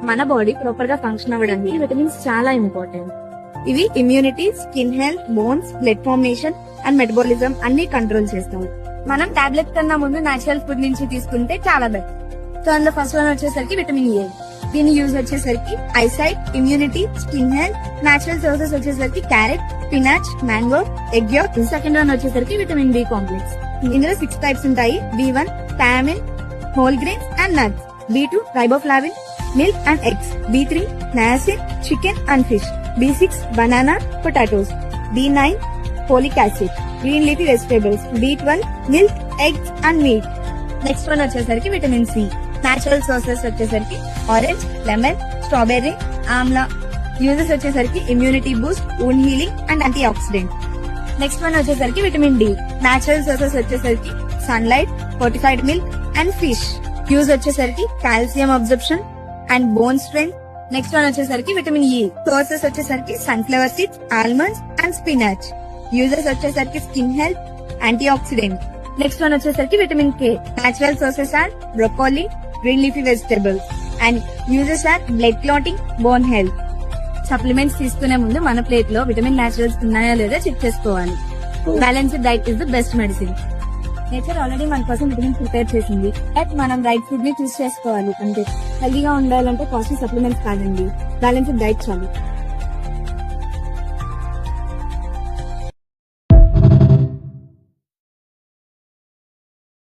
మన body proper గా function అవ్వడానికి విటమిన్స్ చాలా ఇంపార్టెంట్. ఇవి immunity, skin health, bones, blood formation and metabolism అన్ని కంట్రోల్ చేస్తాయి. మనం టాబ్లెట్ కన్నా ముందు నేచురల్ ఫుడ్ నుంచి తీసుకుంటే చాలా బెటర్. సో అందులో ఫస్ట్ వన్ వచ్చేసరికి విటమిన్ ఏ. దీని యూజ్ వచ్చేసరికి eyesight, immunity, skin health. Natural sources వచ్చేసరికి carrot, spinach, mango, egg yolk. Second one వచ్చేసరికి విటమిన్ బి కాంప్లెక్స్. ఇందులో 6 టైప్స్ ఉంటాయి. B1 thiamine, whole grains and nuts. B2 riboflavin, milk and eggs. B3 niacin, chicken and fish. B6 banana, potatoes. B9 folic acid, green leafy vegetables. B12 milk, eggs and meat. Next one వచ్చేసరికి vitamin C. Natural sources వచ్చేసరికి orange, lemon, strawberry, amla. Uses వచ్చేసరికి immunity boost, wound healing and antioxidant. Next one వచ్చేసరికి vitamin D. Natural sources వచ్చేసరికి sunlight, fortified milk and fish. Use వచ్చేసరికి calcium absorption and bone strength. Next one వచ్చేసరికి vitamin E. Sources వచ్చేసరికి sunflower seeds, almonds and spinach. Uses వచ్చేసరికి skin health, antioxidant. Next one వచ్చేసరికి vitamin K. Natural sources are broccoli, green leafy vegetables and uses are blood clotting, bone health. Supplements తీసుకునే ముందు మన plate లో vitamin naturals ఉన్నాయా లేదా check చేసుకోవాలి. Balanced diet is the best medicine. Nature already మన కోసం విటమిన్ ప్రిపేర్ చేసింది. బట్ మనం రైట్ ఫుడ్ ని చూస్ చేసుకోవాలి. అంటే హెల్దీగా ఉండాలంటే కాస్ట్లీ సప్లిమెంట్స్ కాదండి, బ్యాలెన్స్డ్ డైట్ చాలు.